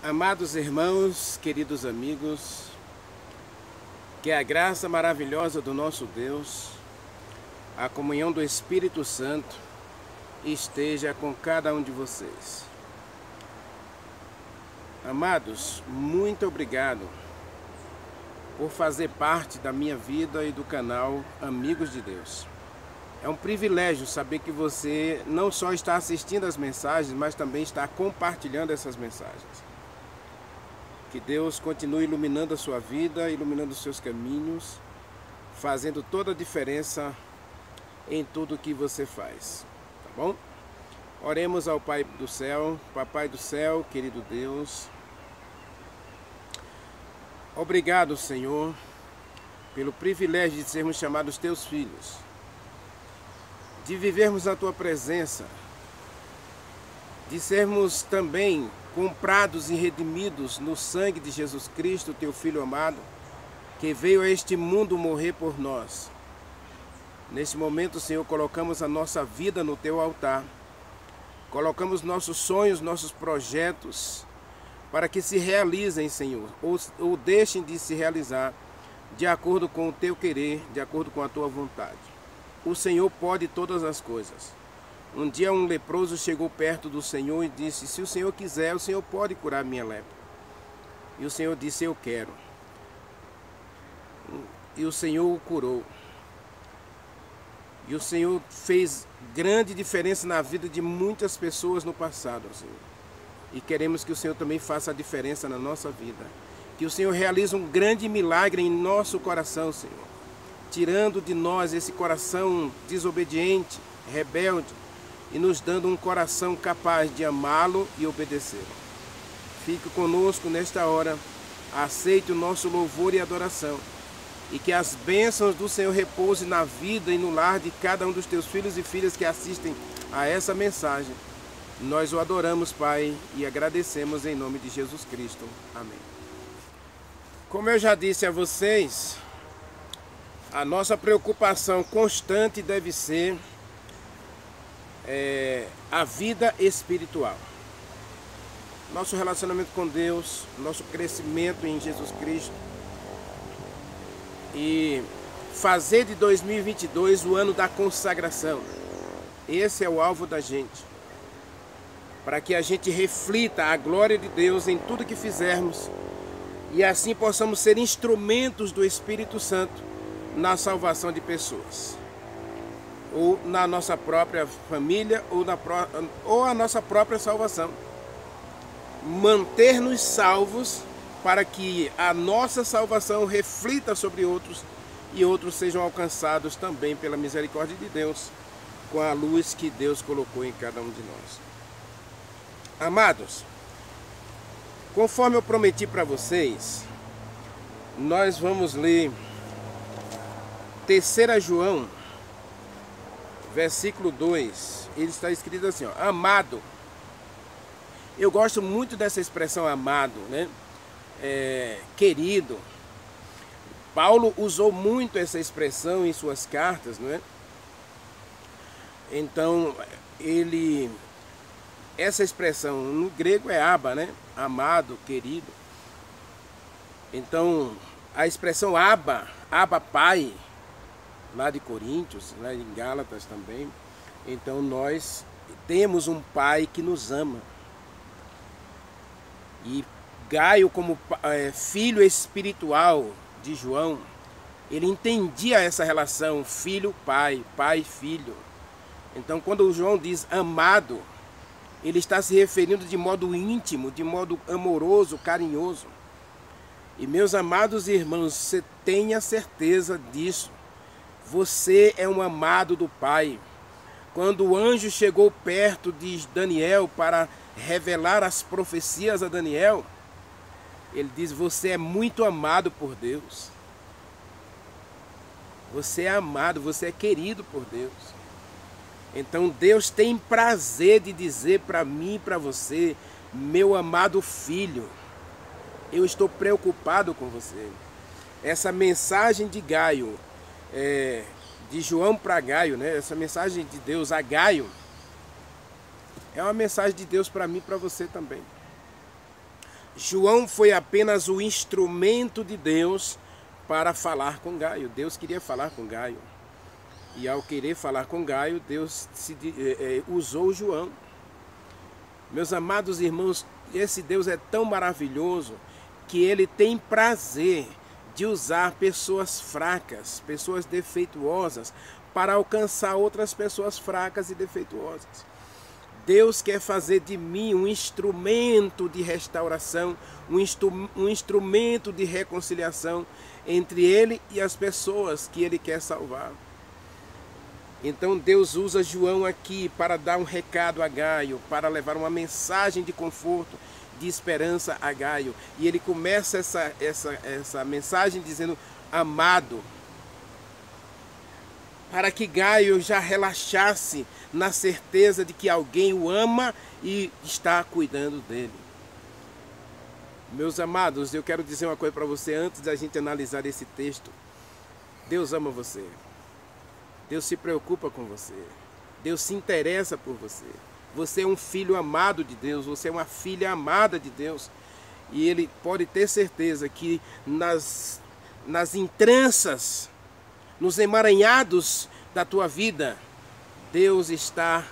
Amados irmãos, queridos amigos, que a graça maravilhosa do nosso Deus, a comunhão do Espírito Santo esteja com cada um de vocês. Amados, muito obrigado por fazer parte da minha vida e do canal Amigos de Deus. É um privilégio saber que você não só está assistindo as mensagens, mas também está compartilhando essas mensagens. Que Deus continue iluminando a sua vida, iluminando os seus caminhos, fazendo toda a diferença em tudo que você faz, tá bom? Oremos ao Pai do céu. Papai do céu, querido Deus, obrigado, Senhor, pelo privilégio de sermos chamados teus filhos, de vivermos na tua presença, de sermos também comprados e redimidos no sangue de Jesus Cristo, teu Filho amado, que veio a este mundo morrer por nós. Neste momento, Senhor, colocamos a nossa vida no teu altar, colocamos nossos sonhos, nossos projetos, para que se realizem, Senhor, ou deixem de se realizar de acordo com o teu querer, de acordo com a tua vontade. O Senhor pode todas as coisas. Um dia um leproso chegou perto do Senhor e disse: se o Senhor quiser, o Senhor pode curar minha lepra. E o Senhor disse: eu quero. E o Senhor o curou. E o Senhor fez grande diferença na vida de muitas pessoas no passado, Senhor. E queremos que o Senhor também faça a diferença na nossa vida. Que o Senhor realize um grande milagre em nosso coração, Senhor. Tirando de nós esse coração desobediente, rebelde, e nos dando um coração capaz de amá-lo e obedecê-lo. Fique conosco nesta hora, aceite o nosso louvor e adoração, e que as bênçãos do Senhor repousem na vida e no lar de cada um dos teus filhos e filhas que assistem a essa mensagem. Nós o adoramos, Pai, e agradecemos em nome de Jesus Cristo. Amém. Como eu já disse a vocês, a nossa preocupação constante deve ser a vida espiritual. Nosso relacionamento com Deus, nosso crescimento em Jesus Cristo, e fazer de 2022 o ano da consagração. Esse é o alvo da gente, para que a gente reflita a glória de Deus em tudo que fizermos e assim possamos ser instrumentos do Espírito Santo na salvação de pessoas, ou na nossa própria família, ou a nossa própria salvação. Manter-nos salvos para que a nossa salvação reflita sobre outros e outros sejam alcançados também pela misericórdia de Deus, com a luz que Deus colocou em cada um de nós. Amados, conforme eu prometi para vocês, nós vamos ler 3 João, versículo 2, ele está escrito assim, ó, amado. Eu gosto muito dessa expressão amado, né? Querido. Paulo usou muito essa expressão em suas cartas, não é? Então, essa expressão no grego é aba, né? Amado, querido. Então, a expressão aba pai, lá de Coríntios, lá em Gálatas também. Então nós temos um pai que nos ama. E Gaio, como filho espiritual de João, ele entendia essa relação filho-pai, pai-filho. Então quando o João diz amado, ele está se referindo de modo íntimo, de modo amoroso, carinhoso. E meus amados irmãos, você tenha certeza disso. Você é um amado do Pai. Quando o anjo chegou perto de Daniel para revelar as profecias a Daniel, ele diz: você é muito amado por Deus. Você é amado, você é querido por Deus. Então Deus tem prazer de dizer para mim e para você: meu amado filho, eu estou preocupado com você. Essa mensagem de Gaio, de João para Gaio, né? Essa mensagem de Deus a Gaio, é uma mensagem de Deus para mim e para você também. João foi apenas o instrumento de Deus para falar com Gaio. Deus queria falar com Gaio. E ao querer falar com Gaio, Deus usou João. Meus amados irmãos, esse Deus é tão maravilhoso que ele tem prazer de usar pessoas fracas, pessoas defeituosas, para alcançar outras pessoas fracas e defeituosas. Deus quer fazer de mim um instrumento de restauração, um instrumento de reconciliação entre Ele e as pessoas que Ele quer salvar. Então Deus usa João aqui para dar um recado a Gaio, para levar uma mensagem de conforto, de esperança a Gaio. E ele começa essa mensagem dizendo: amado, para que Gaio já relaxasse na certeza de que alguém o ama e está cuidando dele. Meus amados, eu quero dizer uma coisa para você antes da gente analisar esse texto. Deus ama você. Deus se preocupa com você. Deus se interessa por você. Você é um filho amado de Deus. Você é uma filha amada de Deus. E Ele pode ter certeza que nas entranças, nos emaranhados da tua vida, Deus está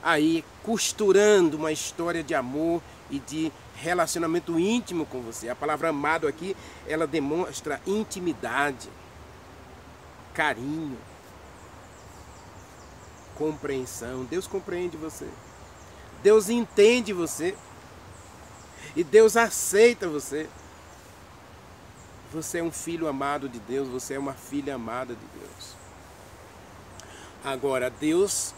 aí costurando uma história de amor e de relacionamento íntimo com você. A palavra amado aqui, ela demonstra intimidade, carinho, compreensão. Deus compreende você. Deus entende você. E Deus aceita você. Você é um filho amado de Deus. Você é uma filha amada de Deus. Agora, Deus,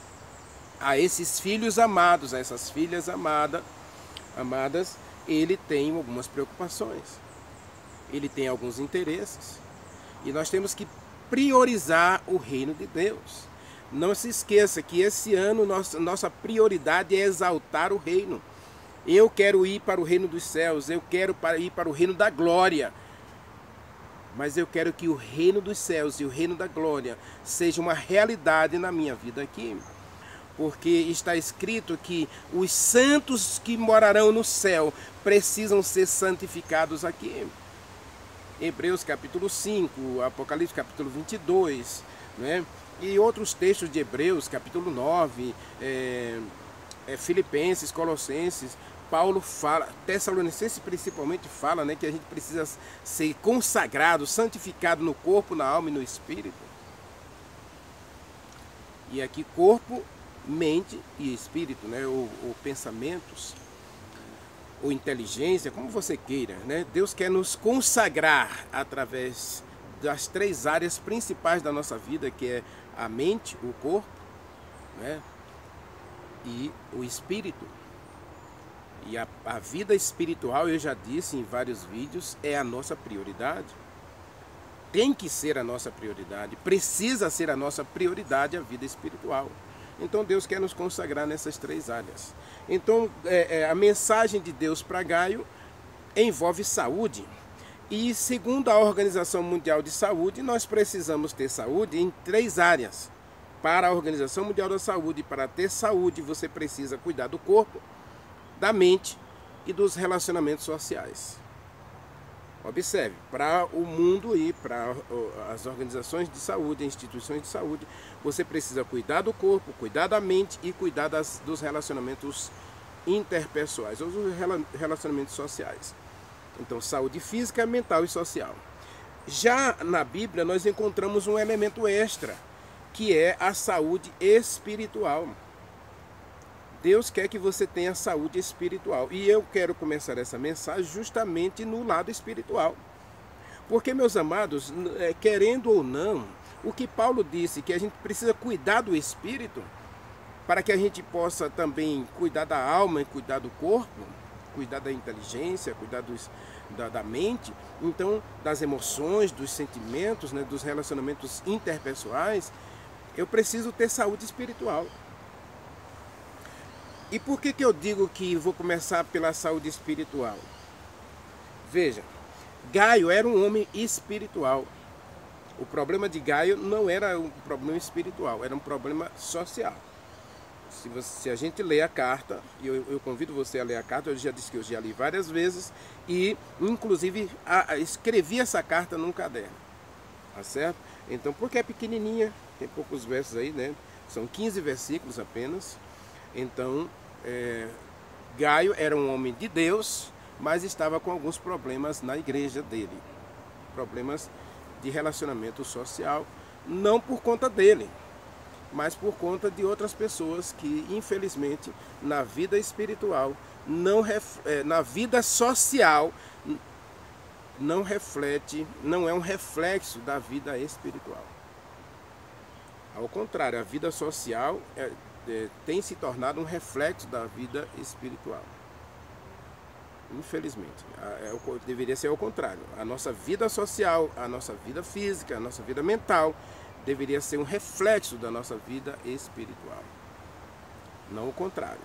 a esses filhos amados, a essas filhas amadas, Ele tem algumas preocupações. Ele tem alguns interesses. E nós temos que priorizar o reino de Deus. Não se esqueça que esse ano nossa prioridade é exaltar o reino. Eu quero ir para o reino dos céus, eu quero ir para o reino da glória. Mas eu quero que o reino dos céus e o reino da glória seja uma realidade na minha vida aqui. Porque está escrito que os santos que morarão no céu precisam ser santificados aqui. Hebreus capítulo 5, Apocalipse capítulo 22, né? E outros textos de Hebreus, capítulo 9, Filipenses, Colossenses, Paulo fala, Tessalonicenses principalmente fala, né, que a gente precisa ser consagrado, santificado no corpo, na alma e no espírito. E aqui corpo, mente e espírito, né, ou pensamentos, ou inteligência, como você queira, né? Deus quer nos consagrar através das 3 áreas principais da nossa vida, que é a mente, o corpo, né, e o espírito. E a vida espiritual, eu já disse em vários vídeos, é a nossa prioridade. Tem que ser a nossa prioridade, precisa ser a nossa prioridade a vida espiritual. Então Deus quer nos consagrar nessas 3 áreas. Então a mensagem de Deus para Gaio envolve saúde. E segundo a Organização Mundial de Saúde, nós precisamos ter saúde em 3 áreas. Para a Organização Mundial da Saúde, para ter saúde, você precisa cuidar do corpo, da mente e dos relacionamentos sociais. Observe, para o mundo e para as organizações de saúde, instituições de saúde, você precisa cuidar do corpo, cuidar da mente e cuidar dos relacionamentos interpessoais, ou dos relacionamentos sociais. Então, saúde física, mental e social. Já na Bíblia, nós encontramos um elemento extra, que é a saúde espiritual. Deus quer que você tenha saúde espiritual. E eu quero começar essa mensagem justamente no lado espiritual. Porque, meus amados, querendo ou não, o que Paulo disse, que a gente precisa cuidar do espírito, para que a gente possa também cuidar da alma e cuidar do corpo, cuidar da inteligência, cuidar da mente, então das emoções, dos sentimentos, né, dos relacionamentos interpessoais, eu preciso ter saúde espiritual. E por que eu digo que vou começar pela saúde espiritual? Veja, Gaio era um homem espiritual. O problema de Gaio não era um problema espiritual, era um problema social. Se a gente lê a carta, e eu convido você a ler a carta, eu já disse que eu já li várias vezes, e inclusive escrevi essa carta num caderno, tá certo? Então, porque é pequenininha, tem poucos versos aí, né? São 15 versículos apenas. Então, Gaio era um homem de Deus, mas estava com alguns problemas na igreja dele. Problemas de relacionamento social, não por conta dele, mas por conta de outras pessoas que, infelizmente, na vida espiritual, na vida social, não reflete, não é um reflexo da vida espiritual. Ao contrário, a vida social tem se tornado um reflexo da vida espiritual. Infelizmente, deveria ser ao contrário. A nossa vida social, a nossa vida física, a nossa vida mental deveria ser um reflexo da nossa vida espiritual, não o contrário,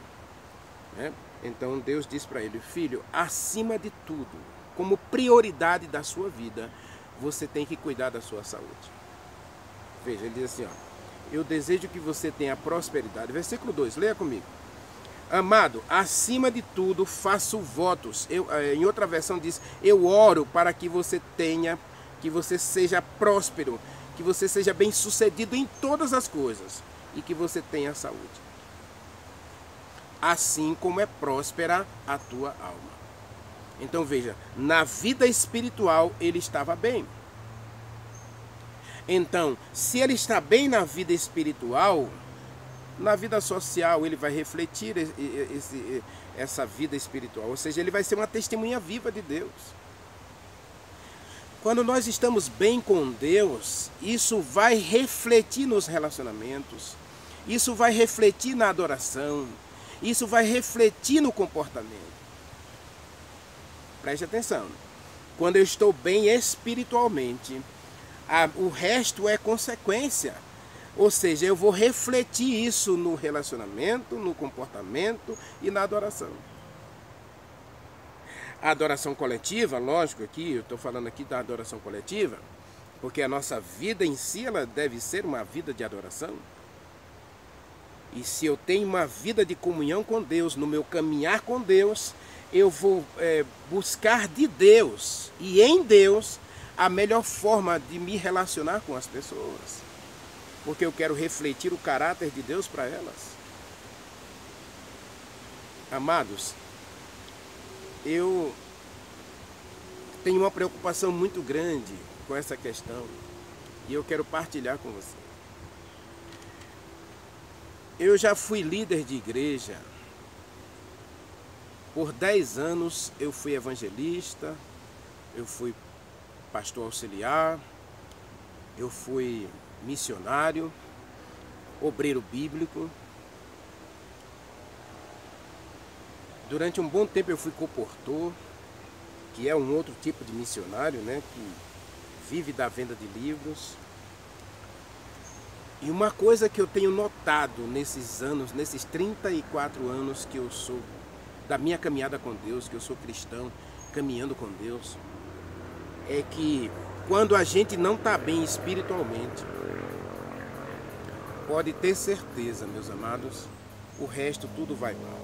né? Então Deus diz para ele: filho, acima de tudo, como prioridade da sua vida, você tem que cuidar da sua saúde. Veja, ele diz assim, ó: eu desejo que você tenha prosperidade. Versículo 2, leia comigo. Amado, acima de tudo faço votos. Em outra versão diz: eu oro para que você tenha, que você seja próspero, que você seja bem sucedido em todas as coisas e que você tenha saúde, assim como é próspera a tua alma. Então veja, na vida espiritual ele estava bem. Então, se ele está bem na vida espiritual, na vida social ele vai refletir essa vida espiritual, ou seja, ele vai ser uma testemunha viva de Deus. Quando nós estamos bem com Deus, isso vai refletir nos relacionamentos, isso vai refletir na adoração, isso vai refletir no comportamento. Preste atenção. Quando eu estou bem espiritualmente, o resto é consequência. Ou seja, eu vou refletir isso no relacionamento, no comportamento e na adoração. A adoração coletiva, lógico, aqui eu estou falando aqui da adoração coletiva, porque a nossa vida em si ela deve ser uma vida de adoração. E se eu tenho uma vida de comunhão com Deus, no meu caminhar com Deus, eu vou buscar de Deus e em Deus a melhor forma de me relacionar com as pessoas, porque eu quero refletir o caráter de Deus para elas. Amados, eu tenho uma preocupação muito grande com essa questão e eu quero partilhar com você. Eu já fui líder de igreja. Por 10 anos eu fui evangelista, eu fui pastor auxiliar, eu fui missionário, obreiro bíblico. Durante um bom tempo eu fui comportor, que é um outro tipo de missionário, né, que vive da venda de livros. E uma coisa que eu tenho notado nesses anos, nesses 34 anos que eu sou da minha caminhada com Deus, que eu sou cristão, caminhando com Deus, é que quando a gente não está bem espiritualmente, pode ter certeza, meus amados, o resto tudo vai mal.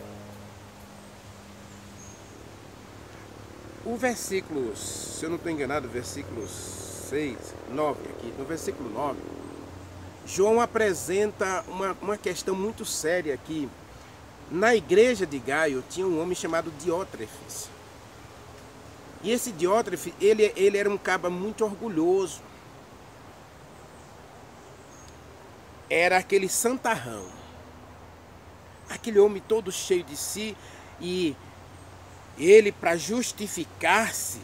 O versículo, se eu não estou enganado, versículo 9 aqui, no versículo 9, João apresenta uma questão muito séria aqui. Na igreja de Gaio tinha um homem chamado Diótrefes. E esse Diótrefes, ele era um caba muito orgulhoso. Era aquele santarrão. Aquele homem todo cheio de si. E ele, para justificar-se,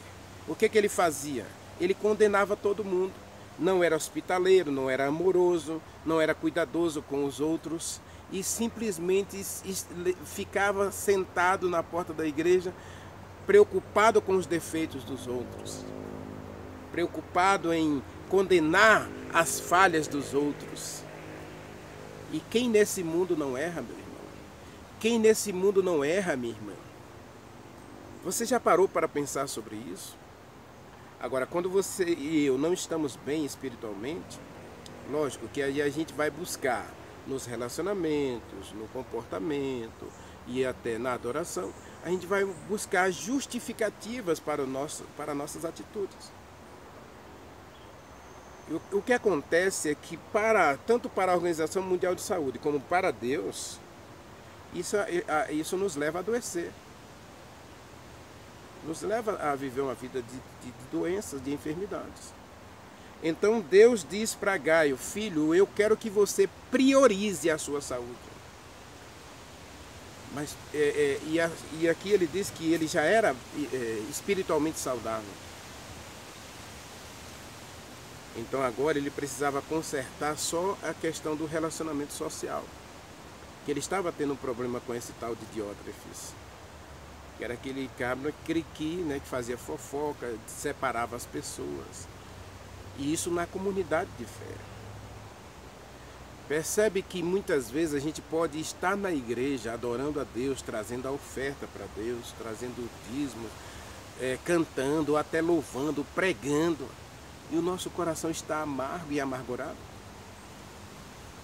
o que ele fazia? Ele condenava todo mundo. Não era hospitaleiro, não era amoroso, não era cuidadoso com os outros. E simplesmente ficava sentado na porta da igreja, preocupado com os defeitos dos outros, preocupado em condenar as falhas dos outros. E quem nesse mundo não erra, meu irmão? Quem nesse mundo não erra, minha irmã? Você já parou para pensar sobre isso? Agora, quando você e eu não estamos bem espiritualmente, lógico que aí a gente vai buscar nos relacionamentos, no comportamento e até na adoração, a gente vai buscar justificativas para nossas atitudes. O que acontece é que tanto para a Organização Mundial de Saúde como para Deus, isso nos leva a adoecer. Nos leva a viver uma vida de doenças, de enfermidades. Então Deus diz para Gaio: filho, eu quero que você priorize a sua saúde. Mas, e aqui ele diz que ele já era espiritualmente saudável. Então agora ele precisava consertar só a questão do relacionamento social. Que ele estava tendo um problema com esse tal de Diótrefes. Que era aquele cabra criqui, né, que fazia fofoca, separava as pessoas. E isso na comunidade de fé. Percebe que muitas vezes a gente pode estar na igreja adorando a Deus, trazendo a oferta para Deus, trazendo o dízimo, cantando, até louvando, pregando. E o nosso coração está amargo e amargurado.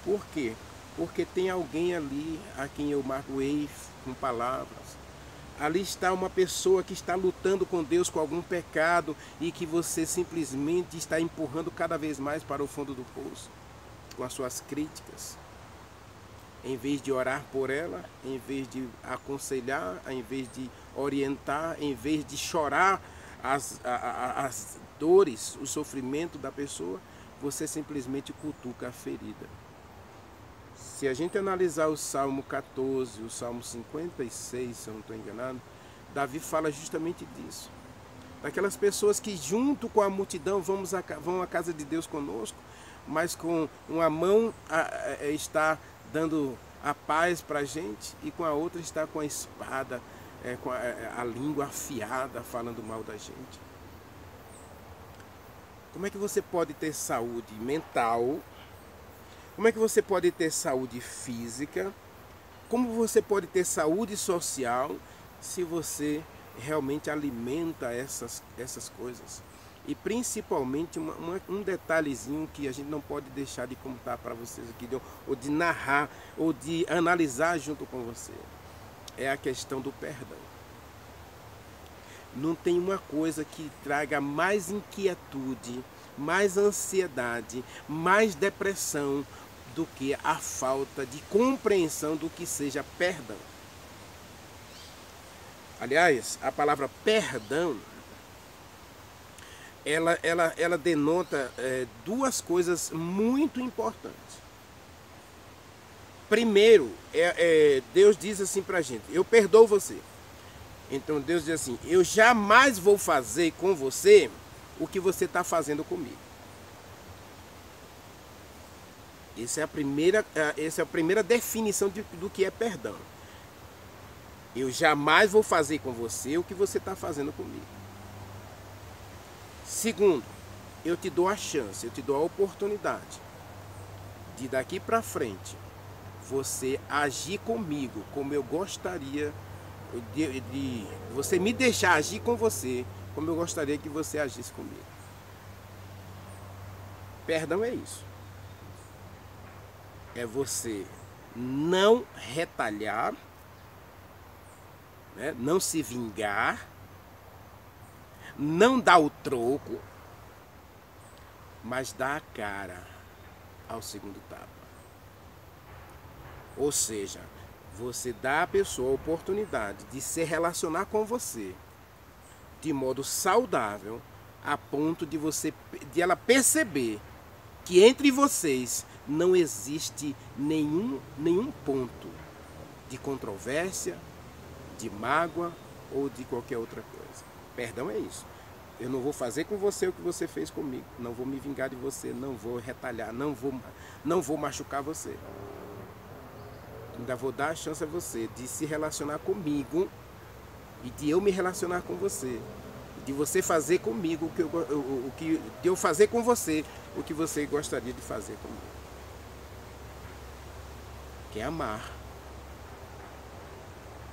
Por quê? Porque tem alguém ali a quem eu magoei com palavras. Ali está uma pessoa que está lutando com Deus com algum pecado e que você simplesmente está empurrando cada vez mais para o fundo do poço com as suas críticas. Em vez de orar por ela, em vez de aconselhar, em vez de orientar, em vez de chorar as dores, o sofrimento da pessoa, você simplesmente cutuca a ferida. Se a gente analisar o Salmo 14, o Salmo 56, se eu não estou enganado, Davi fala justamente disso. Daquelas pessoas que junto com a multidão vão à casa de Deus conosco, mas com uma mão está dando a paz para a gente e com a outra está com a espada, com a língua afiada, falando mal da gente. Como é que você pode ter saúde mental? Como é que você pode ter saúde física? Como você pode ter saúde social se você realmente alimenta essas coisas? E principalmente um detalhezinho que a gente não pode deixar de contar para vocês aqui, ou de narrar, ou de analisar junto com você. É a questão do perdão. Não tem uma coisa que traga mais inquietude, mais ansiedade, mais depressão do que a falta de compreensão do que seja perdão. Aliás, a palavra perdão, ela denota duas coisas muito importantes. Primeiro, Deus diz assim para a gente: eu perdoo você. Então Deus diz assim: eu jamais vou fazer com você o que você está fazendo comigo. Essa é a primeira definição do que é perdão. Eu jamais vou fazer com você o que você está fazendo comigo. Segundo, eu te dou a chance, eu te dou a oportunidade de daqui para frente você agir comigo como eu gostaria de você me deixar agir com você como eu gostaria que você agisse comigo. Perdão é isso. É você não retalhar, né? Não se vingar, não dar o troco, mas dar a cara ao segundo tapa. Ou seja, você dá à pessoa a oportunidade de se relacionar com você de modo saudável, a ponto de ela perceber que entre vocês não existe nenhum ponto de controvérsia, de mágoa ou de qualquer outra coisa. Perdão é isso. Eu não vou fazer com você o que você fez comigo. Não vou me vingar de você, não vou retalhar, não vou machucar você. Ainda vou dar a chance a você de se relacionar comigo e de eu me relacionar com você. De você fazer comigo de eu fazer com você o que você gostaria de fazer comigo. Que é amar.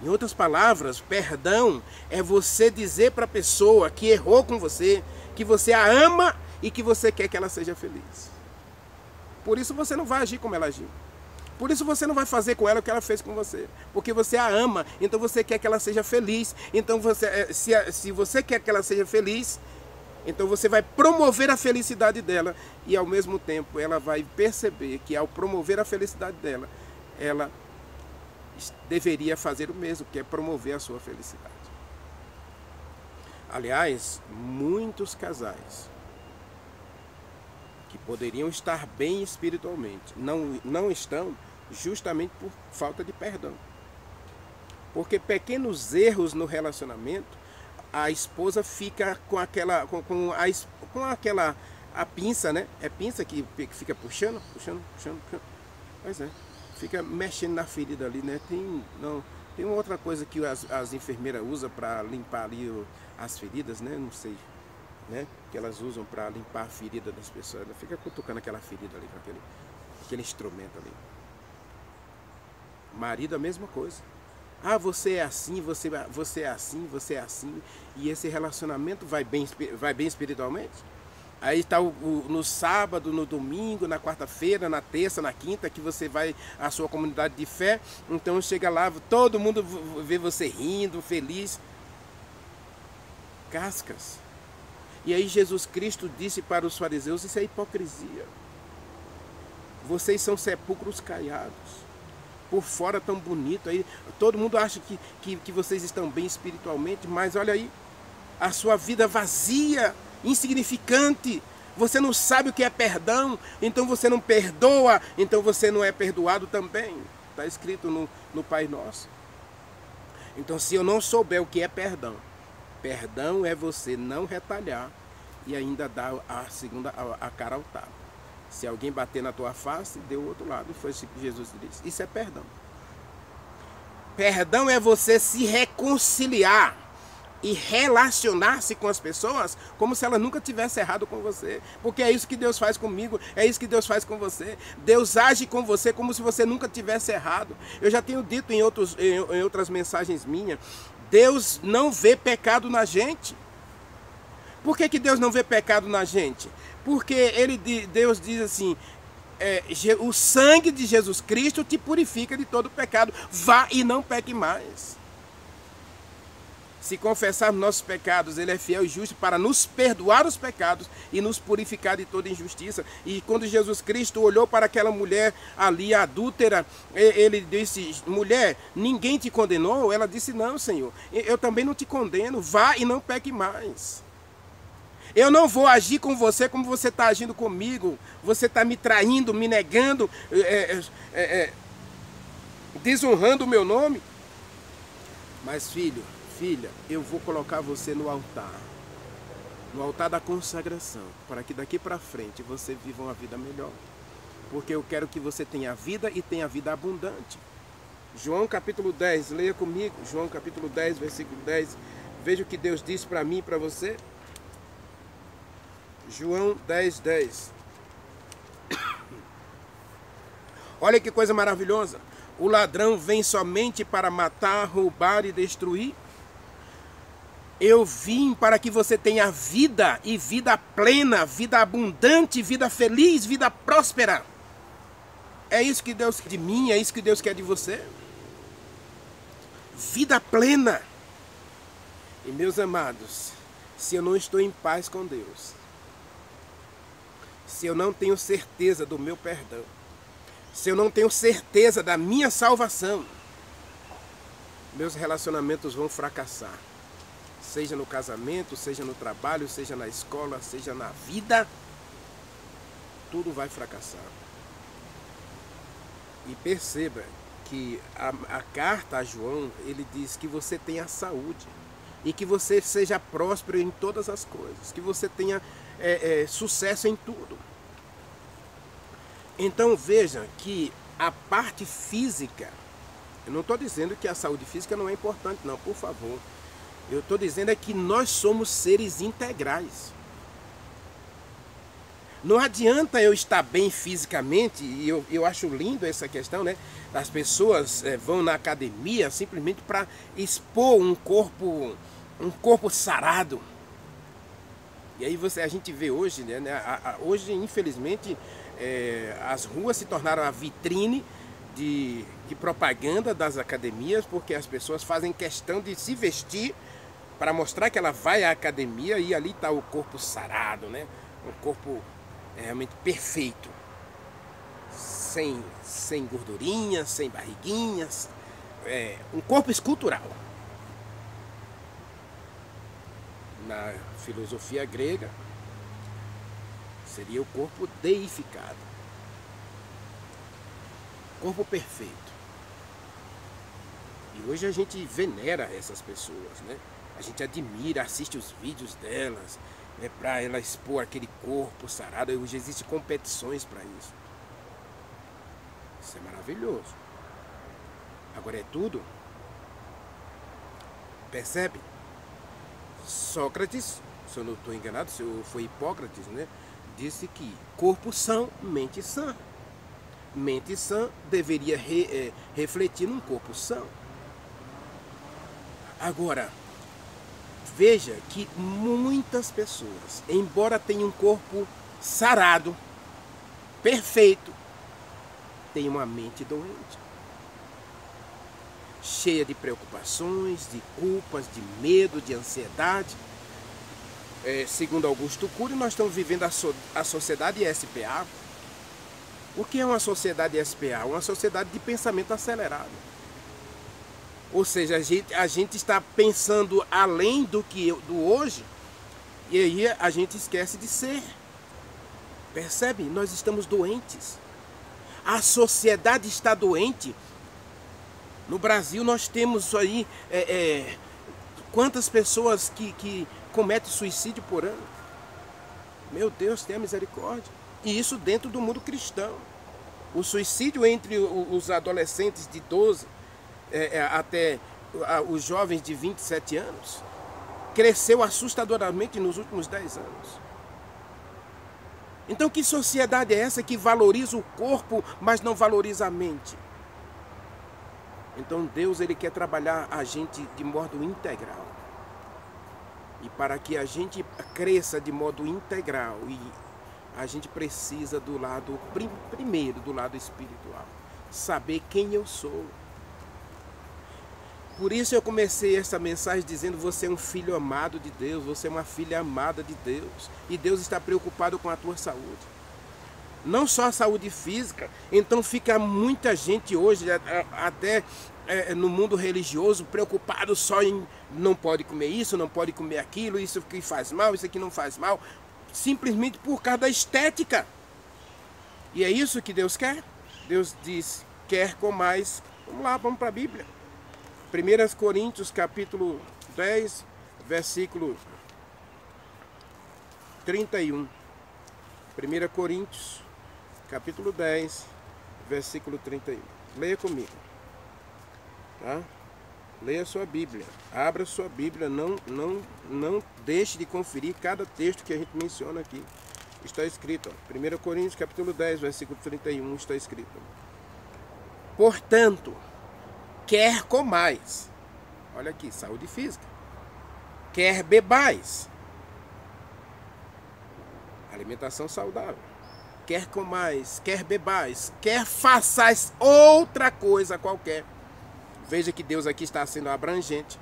Em outras palavras, perdão é você dizer para a pessoa que errou com você, que você a ama e que você quer que ela seja feliz. Por isso você não vai agir como ela agiu. Por isso você não vai fazer com ela o que ela fez com você. Porque você a ama, então você quer que ela seja feliz. Então se você quer que ela seja feliz, então você vai promover a felicidade dela. E ao mesmo tempo ela vai perceber que ao promover a felicidade dela, ela deveria fazer o mesmo, que é promover a sua felicidade. Aliás, muitos casais que poderiam estar bem espiritualmente não estão justamente por falta de perdão. Porque pequenos erros no relacionamento, a esposa fica com aquela a pinça, né? É pinça que fica puxando. Pois é, fica mexendo na ferida ali, né? Tem uma outra coisa que as enfermeiras usam para limpar ali as feridas, né? Não sei, né? Que elas usam para limpar a ferida das pessoas. Ela fica cutucando aquela ferida ali com aquele instrumento ali. Marido, a mesma coisa. Ah, você é assim, você é assim, você é assim. E esse relacionamento vai bem espiritualmente? Aí está no sábado, no domingo, na quarta-feira, na terça, na quinta, que você vai à sua comunidade de fé. Então chega lá, todo mundo vê você rindo, feliz. Cascas. E aí Jesus Cristo disse para os fariseus, isso é hipocrisia. Vocês são sepulcros caiados. Por fora tão bonito, aí todo mundo acha que vocês estão bem espiritualmente, mas olha aí, a sua vida vazia, insignificante, você não sabe o que é perdão, então você não perdoa, então você não é perdoado também. Está escrito no Pai Nosso. Então se eu não souber o que é perdão, perdão é você não retalhar e ainda dar a cara ao tapa. Se alguém bater na tua face, dê o outro lado. Foi isso que Jesus disse. Isso é perdão. Perdão é você se reconciliar e relacionar-se com as pessoas como se elas nunca tivessem errado com você. Porque é isso que Deus faz comigo, é isso que Deus faz com você. Deus age com você como se você nunca tivesse errado. Eu já tenho dito em outras mensagens minhas, Deus não vê pecado na gente. Por que Deus não vê pecado na gente? Porque Deus diz assim, o sangue de Jesus Cristo te purifica de todo pecado. Vá e não peque mais. Se confessarmos nossos pecados, Ele é fiel e justo para nos perdoar os pecados e nos purificar de toda injustiça. E quando Jesus Cristo olhou para aquela mulher ali, adúltera, Ele disse, mulher, ninguém te condenou? Ela disse, não, Senhor, eu também não te condeno. Vá e não peque mais. Eu não vou agir com você como você está agindo comigo. Você está me traindo, me negando, desonrando o meu nome. Mas filho, filha, eu vou colocar você no altar da consagração, para que daqui para frente você viva uma vida melhor. Porque eu quero que você tenha vida e tenha vida abundante. João capítulo 10, leia comigo. João capítulo 10, versículo 10. Veja o que Deus disse para mim e para você. João 10, 10. Olha que coisa maravilhosa. O ladrão vem somente para matar, roubar e destruir. Eu vim para que você tenha vida e vida plena, vida abundante, vida feliz, vida próspera. É isso que Deus quer de mim, é isso que Deus quer de você. Vida plena. E meus amados, se eu não estou em paz com Deus, se eu não tenho certeza do meu perdão, se eu não tenho certeza da minha salvação, meus relacionamentos vão fracassar. Seja no casamento, seja no trabalho, seja na escola, seja na vida, tudo vai fracassar. E perceba que a carta a João, ele diz que você tenha saúde e que você seja próspero em todas as coisas, que você tenha sucesso em tudo. Então veja que a parte física, eu não estou dizendo que a saúde física não é importante, não, por favor. Eu estou dizendo que nós somos seres integrais. Não adianta eu estar bem fisicamente, e eu acho lindo essa questão, né? As pessoas vão na academia simplesmente para expor um corpo sarado. E aí a gente vê hoje, né? Hoje, infelizmente, as ruas se tornaram a vitrine de propaganda das academias, porque as pessoas fazem questão de se vestir para mostrar que ela vai à academia e ali está o corpo sarado, né? Um corpo realmente perfeito, sem gordurinhas, sem barriguinhas, um corpo escultural. Na filosofia grega, seria o corpo deificado, corpo perfeito. E hoje a gente venera essas pessoas, né? A gente admira, assiste os vídeos delas, né, para ela expor aquele corpo sarado. Hoje existem competições para isso. Isso é maravilhoso. Agora é tudo. Percebe? Sócrates, se eu não estou enganado, se foi Hipócrates, né, disse que corpo são, mente sã. Mente sã deveria refletir num corpo sã. Agora, veja que muitas pessoas, embora tenham um corpo sarado, perfeito, têm uma mente doente, cheia de preocupações, de culpas, de medo, de ansiedade. Segundo Augusto Cury, nós estamos vivendo a sociedade SPA. O que é uma sociedade SPA? Uma sociedade de pensamento acelerado. Ou seja, a gente está pensando além do hoje, e aí a gente esquece de ser. Percebe? Nós estamos doentes. A sociedade está doente. No Brasil nós temos aí quantas pessoas que cometem suicídio por ano. Meu Deus, tenha misericórdia. E isso dentro do mundo cristão. O suicídio entre os adolescentes de 12 até os jovens de 27 anos cresceu assustadoramente nos últimos 10 anos. Então que sociedade é essa que valoriza o corpo, mas não valoriza a mente? Então Deus, ele quer trabalhar a gente de modo integral. E para que a gente cresça de modo integral, a gente precisa do lado, primeiro do lado espiritual, saber quem eu sou. Por isso eu comecei essa mensagem dizendo: você é um filho amado de Deus, você é uma filha amada de Deus, e Deus está preocupado com a tua saúde. Não só a saúde física. Então fica muita gente hoje, até no mundo religioso, preocupado só em não pode comer isso, não pode comer aquilo, isso aqui faz mal, isso aqui não faz mal, simplesmente por causa da estética. E é isso que Deus quer? Deus diz: quer comais. Vamos lá, vamos para a Bíblia. 1 Coríntios capítulo 10, versículo 31. 1 Coríntios capítulo 10, versículo 31. Leia comigo. Tá? Leia a sua Bíblia. Abra a sua Bíblia. Não deixe de conferir cada texto que a gente menciona aqui. Está escrito, ó, 1 Coríntios capítulo 10, versículo 31, está escrito: portanto, quer comais, olha aqui, saúde física, quer bebais, alimentação saudável, quer comais, quer bebais, quer façais outra coisa qualquer. Veja que Deus aqui está sendo abrangente.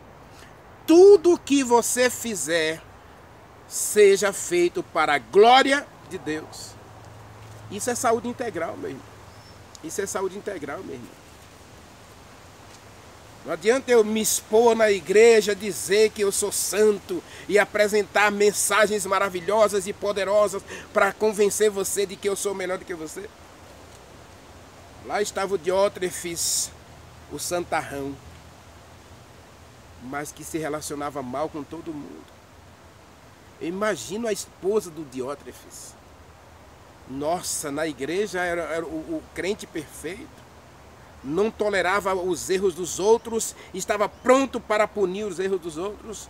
Tudo que você fizer, seja feito para a glória de Deus. Isso é saúde integral, meu irmão. Isso é saúde integral, meu irmão. Não adianta eu me expor na igreja, dizer que eu sou santo e apresentar mensagens maravilhosas e poderosas para convencer você de que eu sou melhor do que você. Lá estava o Diótrefes, o santarrão, mas que se relacionava mal com todo mundo. Eu imagino a esposa do Diótrefes. Nossa, na igreja era o crente perfeito. Não tolerava os erros dos outros, estava pronto para punir os erros dos outros,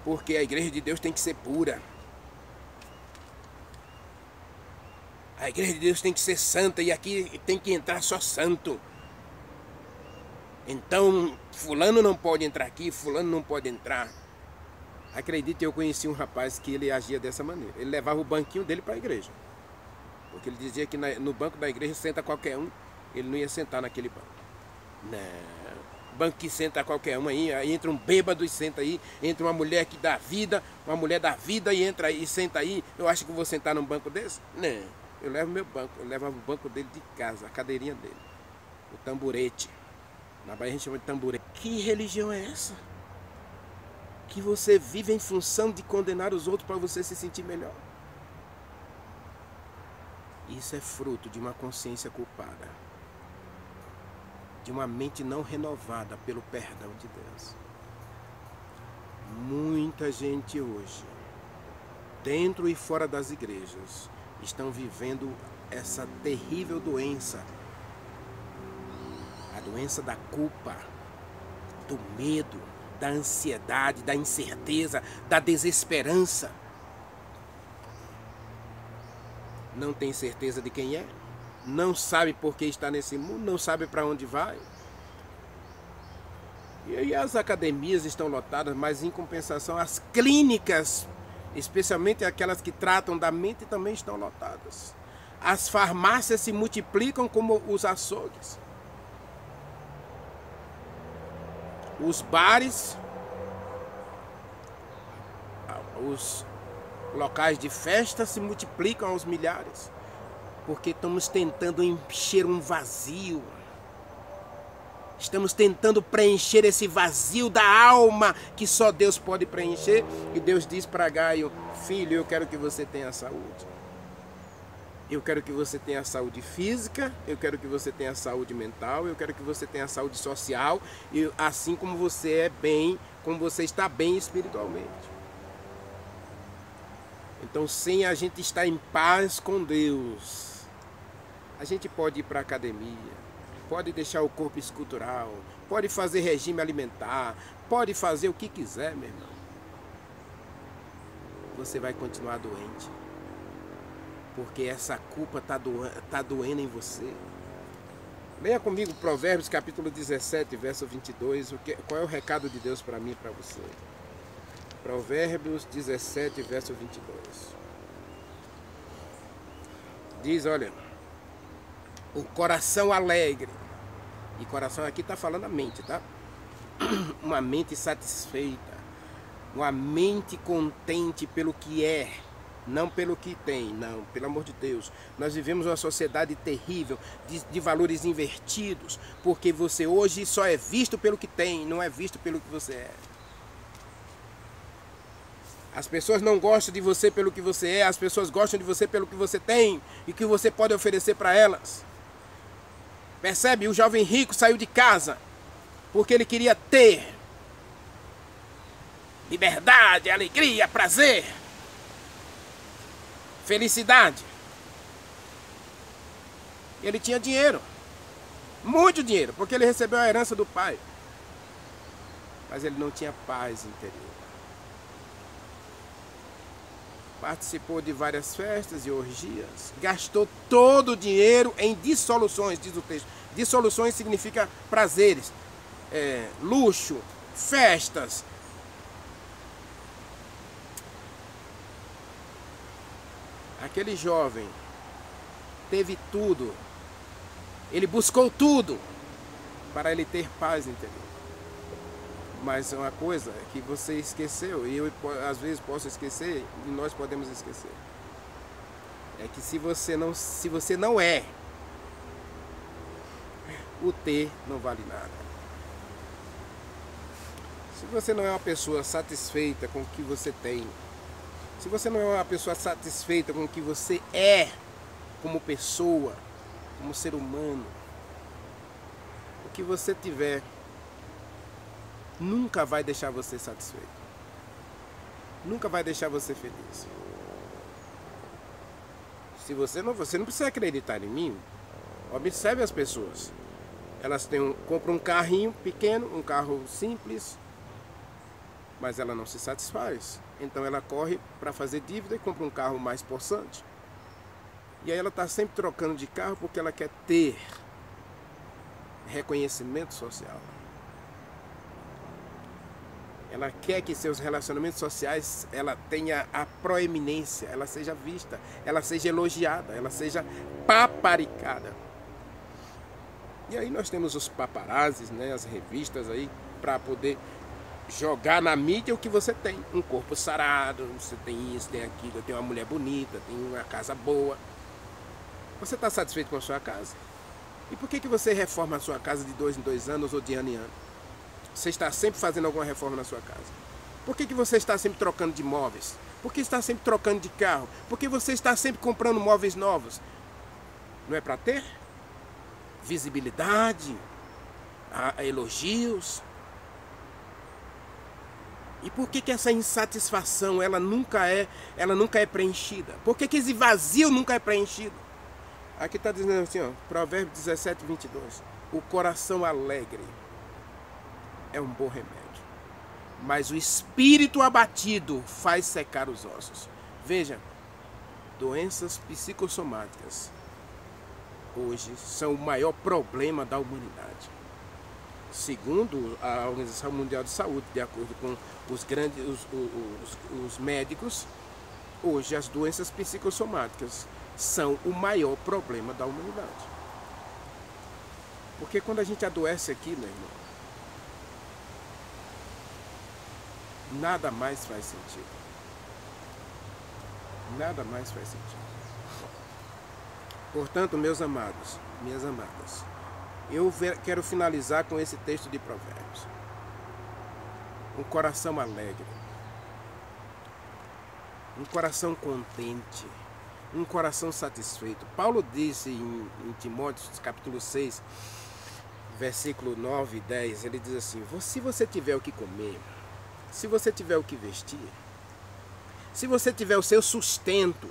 porque a igreja de Deus tem que ser pura. A igreja de Deus tem que ser santa, e aqui tem que entrar só santo. Então, fulano não pode entrar aqui, fulano não pode entrar. Acredite, eu conheci um rapaz que ele agia dessa maneira. Ele levava o banquinho dele para a igreja. Porque ele dizia que no banco da igreja senta qualquer um. ele não ia sentar naquele banco. Não. Banco que senta qualquer um aí entra um bêbado e senta aí, entra uma mulher que dá vida, uma mulher da vida e entra aí e senta aí. Eu acho que vou sentar num banco desse? Não. Eu levo meu banco, eu levo o banco dele de casa, a cadeirinha dele. O tamborete. Na Bahia a gente chama de tamborete. Que religião é essa? Que você vive em função de condenar os outros para você se sentir melhor. Isso é fruto de uma consciência culpada, de uma mente não renovada pelo perdão de Deus. Muita gente hoje, dentro e fora das igrejas, estão vivendo essa terrível doença, a doença da culpa, do medo, da ansiedade, da incerteza, da desesperança. Não tem certeza de quem é, não sabe por que está nesse mundo, não sabe para onde vai. E aí as academias estão lotadas, mas em compensação as clínicas, especialmente aquelas que tratam da mente, também estão lotadas. As farmácias se multiplicam como os açougues. Os bares, os locais de festa se multiplicam aos milhares, porque estamos tentando encher um vazio. Estamos tentando preencher esse vazio da alma que só Deus pode preencher. E Deus diz para Gaio: filho, eu quero que você tenha saúde. Eu quero que você tenha saúde física, eu quero que você tenha saúde mental, eu quero que você tenha saúde social, e assim como você é bem, como você está bem espiritualmente. Então, sem a gente estar em paz com Deus, a gente pode ir para a academia, pode deixar o corpo escultural, pode fazer regime alimentar, pode fazer o que quiser, meu irmão. Você vai continuar doente, porque essa culpa está doendo em você. Leia comigo Provérbios capítulo 17, verso 22. Qual é o recado de Deus para mim e para você? Provérbios 17, verso 22. Diz, olha, o coração alegre, e coração aqui está falando a mente, tá? Uma mente satisfeita, uma mente contente pelo que é, não pelo que tem, não, pelo amor de Deus. Nós vivemos uma sociedade terrível, de valores invertidos, porque você hoje só é visto pelo que tem, não é visto pelo que você é. As pessoas não gostam de você pelo que você é, as pessoas gostam de você pelo que você tem e que você pode oferecer para elas. Percebe? O jovem rico saiu de casa porque ele queria ter liberdade, alegria, prazer, felicidade. Ele tinha dinheiro, muito dinheiro, porque ele recebeu a herança do pai. Mas ele não tinha paz interior. Participou de várias festas e orgias, gastou todo o dinheiro em dissoluções, diz o texto. Dissoluções significa prazeres, luxo, festas. Aquele jovem teve tudo, ele buscou tudo para ele ter paz interior. Mas uma coisa é que você esqueceu, e eu às vezes posso esquecer, e nós podemos esquecer. É que se você não é, o ter não vale nada. Se você não é uma pessoa satisfeita com o que você tem, se você não é uma pessoa satisfeita com o que você é como pessoa, como ser humano, o que você tiver nunca vai deixar você satisfeito. Nunca vai deixar você feliz. Se você não precisa acreditar em mim, observe as pessoas. Elas compram um carrinho pequeno, um carro simples, mas ela não se satisfaz. Então ela corre para fazer dívida e compra um carro mais possante. E aí ela está sempre trocando de carro porque ela quer ter reconhecimento social. Ela quer que seus relacionamentos sociais, ela tenha a proeminência, ela seja vista, ela seja elogiada, ela seja paparicada. E aí nós temos os paparazzis, né, as revistas aí, para poder jogar na mídia o que você tem. Um corpo sarado, você tem isso, tem aquilo, tem uma mulher bonita, tem uma casa boa. Você está satisfeito com a sua casa? E por que você reforma a sua casa de 2 em 2 anos ou de ano em ano? Você está sempre fazendo alguma reforma na sua casa? Por que você está sempre trocando de móveis? Por que está sempre trocando de carro? Por que você está sempre comprando móveis novos? Não é para ter visibilidade, elogios? E por que essa insatisfação ela nunca é preenchida? Por que esse vazio nunca é preenchido? Aqui está dizendo assim, ó, Provérbios 17, 22. O coração alegre é um bom remédio, mas o espírito abatido faz secar os ossos. Veja, doenças psicossomáticas hoje são o maior problema da humanidade. Segundo a Organização Mundial de Saúde, de acordo com os médicos, hoje as doenças psicossomáticas são o maior problema da humanidade. Porque quando a gente adoece aqui, meu irmão, nada mais faz sentido. Nada mais faz sentido. Portanto, meus amados, minhas amadas, eu quero finalizar com esse texto de Provérbios. Um coração alegre, um coração contente, um coração satisfeito. Paulo disse em Timóteo, capítulo 6, versículo 9 e 10, ele diz assim: se você tiver o que comer, se você tiver o que vestir, se você tiver o seu sustento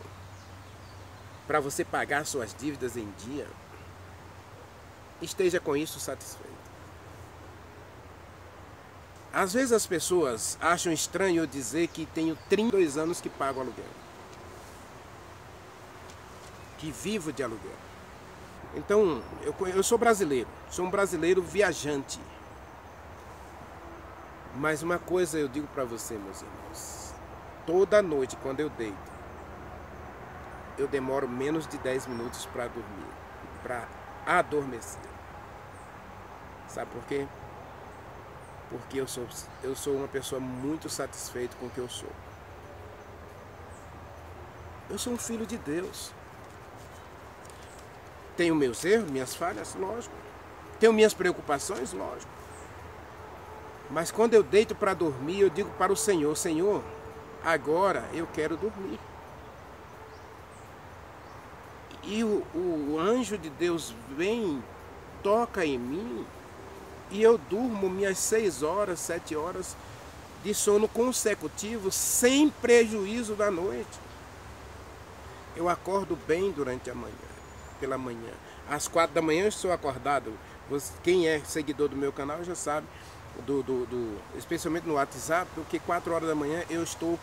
para você pagar suas dívidas em dia, esteja com isso satisfeito. Às vezes as pessoas acham estranho eu dizer que tenho 32 anos que pago aluguel, que vivo de aluguel. Então, eu sou brasileiro, sou um brasileiro viajante. Mas uma coisa eu digo para você, meus irmãos, toda noite quando eu deito, eu demoro menos de 10 minutos para dormir, para adormecer. Sabe por quê? Porque eu sou uma pessoa muito satisfeita com o que eu sou. Eu sou um filho de Deus. Tenho meus erros, minhas falhas, lógico. Tenho minhas preocupações, lógico. Mas quando eu deito para dormir, eu digo para o Senhor: Senhor, agora eu quero dormir. E o anjo de Deus vem, toca em mim, e eu durmo minhas 6 horas, 7 horas de sono consecutivo, sem prejuízo da noite. Eu acordo bem durante a manhã, pela manhã. Às 4 da manhã eu estou acordado. Quem é seguidor do meu canal já sabe, especialmente no WhatsApp, porque 4 horas da manhã eu estou,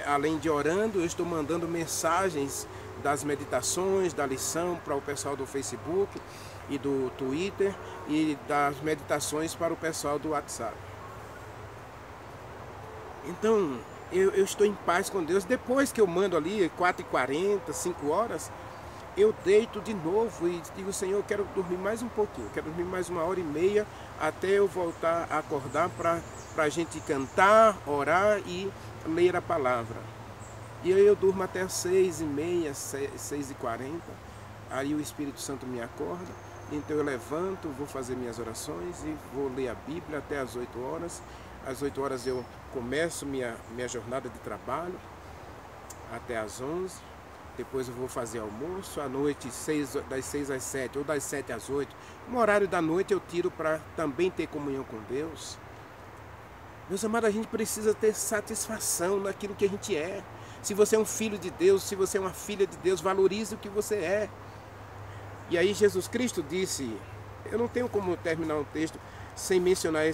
além de orando, eu estou mandando mensagens das meditações, da lição para o pessoal do Facebook e do Twitter, e das meditações para o pessoal do WhatsApp. Então, eu estou em paz com Deus. Depois que eu mando ali 4h40, 5 horas, eu deito de novo e digo: Senhor, eu quero dormir mais um pouquinho, quero dormir mais 1h30 até eu voltar a acordar para a gente cantar, orar e ler a palavra. E aí eu durmo até as 6h30, 6h40, aí o Espírito Santo me acorda, então eu levanto, vou fazer minhas orações e vou ler a Bíblia até as 8 horas. Às 8 horas eu começo minha jornada de trabalho até as 11. Depois eu vou fazer almoço, à noite das 6 às 7 ou das 7 às 8. No horário da noite eu tiro para também ter comunhão com Deus. Meus amados, a gente precisa ter satisfação naquilo que a gente é. Se você é um filho de Deus, se você é uma filha de Deus, valorize o que você é. E aí Jesus Cristo disse, eu não tenho como terminar um texto sem mencionar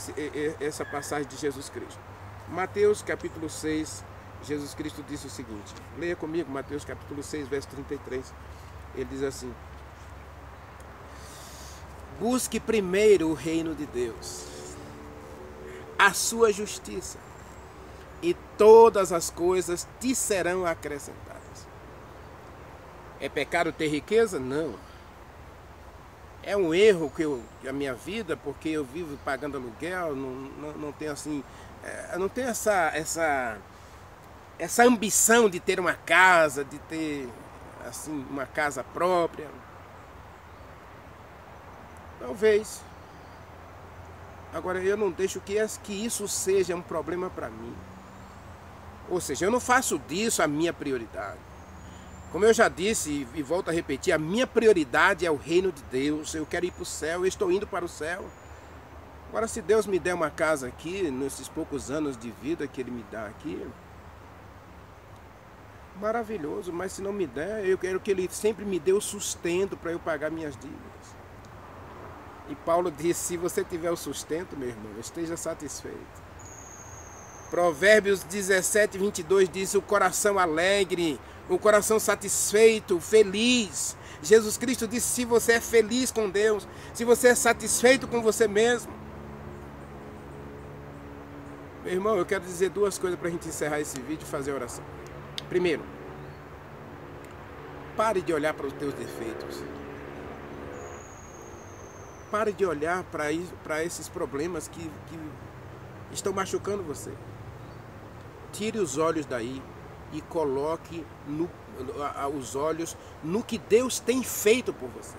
essa passagem de Jesus Cristo. Mateus capítulo 6, Jesus Cristo disse o seguinte, leia comigo Mateus capítulo 6, verso 33, ele diz assim: busque primeiro o reino de Deus, a sua justiça, e todas as coisas te serão acrescentadas. É pecado ter riqueza? Não. É um erro a minha vida, porque eu vivo pagando aluguel, não tenho assim, não tenho essa ambição de ter uma casa, de ter assim uma casa própria. Talvez. Agora eu não deixo que isso seja um problema para mim. Ou seja, eu não faço disso a minha prioridade. Como eu já disse e volto a repetir, a minha prioridade é o reino de Deus. Eu quero ir para o céu, eu estou indo para o céu. Agora, se Deus me der uma casa aqui, nesses poucos anos de vida que Ele me dá aqui, maravilhoso. Mas se não me der, eu quero que Ele sempre me dê o sustento para eu pagar minhas dívidas. E Paulo disse, se você tiver o sustento, meu irmão, esteja satisfeito. Provérbios 17, 22 diz, o coração alegre, o coração satisfeito, feliz. Jesus Cristo disse, se você é feliz com Deus, se você é satisfeito com você mesmo. Meu irmão, eu quero dizer duas coisas para a gente encerrar esse vídeo e fazer a oração. Primeiro, pare de olhar para os teus defeitos. Pare de olhar para esses problemas que estão machucando você. Tire os olhos daí e coloque os olhos no que Deus tem feito por você.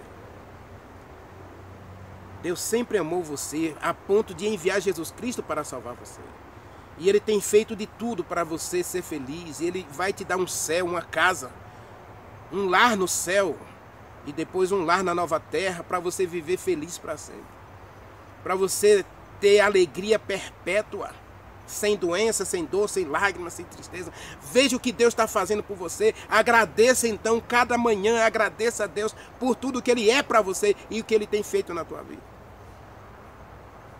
Deus sempre amou você a ponto de enviar Jesus Cristo para salvar você. E Ele tem feito de tudo para você ser feliz. Ele vai te dar um céu, uma casa, um lar no céu e depois um lar na nova terra para você viver feliz para sempre. Para você ter alegria perpétua. Sem doença, sem dor, sem lágrimas, sem tristeza. Veja o que Deus está fazendo por você. Agradeça então, cada manhã, agradeça a Deus por tudo que Ele é para você e o que Ele tem feito na tua vida.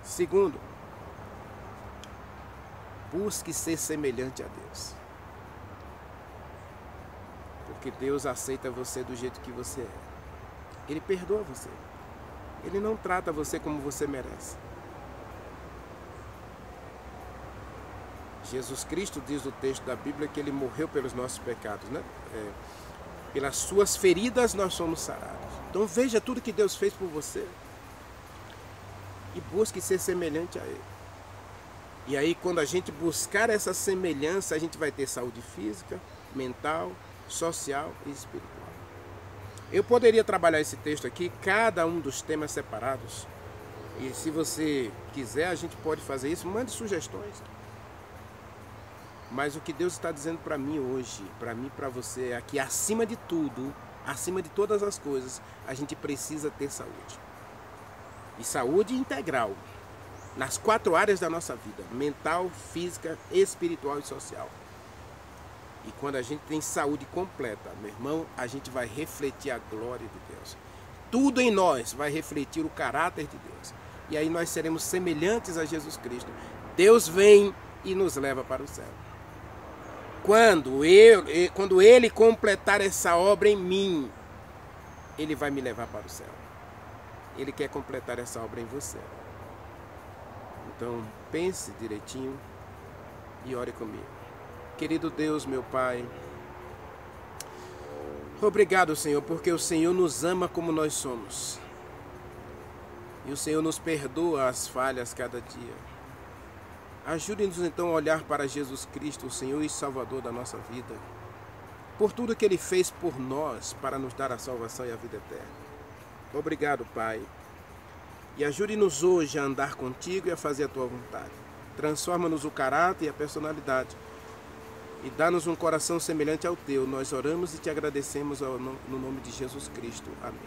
Segundo, busque ser semelhante a Deus. Porque Deus aceita você do jeito que você é. Ele perdoa você. Ele não trata você como você merece. Jesus Cristo diz no texto da Bíblia que Ele morreu pelos nossos pecados, né? Pelas suas feridas nós somos sarados. Então veja tudo que Deus fez por você e busque ser semelhante a Ele. E aí quando a gente buscar essa semelhança, a gente vai ter saúde física, mental, social e espiritual. Eu poderia trabalhar esse texto aqui, cada um dos temas separados. E se você quiser, a gente pode fazer isso. Mande sugestões. Mas o que Deus está dizendo para mim hoje, para mim e para você, é que acima de tudo, acima de todas as coisas, a gente precisa ter saúde. E saúde integral, nas 4 áreas da nossa vida, mental, física, espiritual e social. E quando a gente tem saúde completa, meu irmão, a gente vai refletir a glória de Deus. Tudo em nós vai refletir o caráter de Deus. E aí nós seremos semelhantes a Jesus Cristo. Deus vem e nos leva para o céu. Quando Ele completar essa obra em mim, Ele vai me levar para o céu. Ele quer completar essa obra em você. Então, pense direitinho e ore comigo. Querido Deus, meu Pai, obrigado, Senhor, porque o Senhor nos ama como nós somos. E o Senhor nos perdoa as falhas cada dia. Ajude-nos então a olhar para Jesus Cristo, o Senhor e Salvador da nossa vida, por tudo que Ele fez por nós para nos dar a salvação e a vida eterna. Obrigado, Pai. E ajude-nos hoje a andar contigo e a fazer a Tua vontade. Transforma-nos o caráter e a personalidade. E dá-nos um coração semelhante ao Teu. Nós oramos e Te agradecemos no nome de Jesus Cristo. Amém.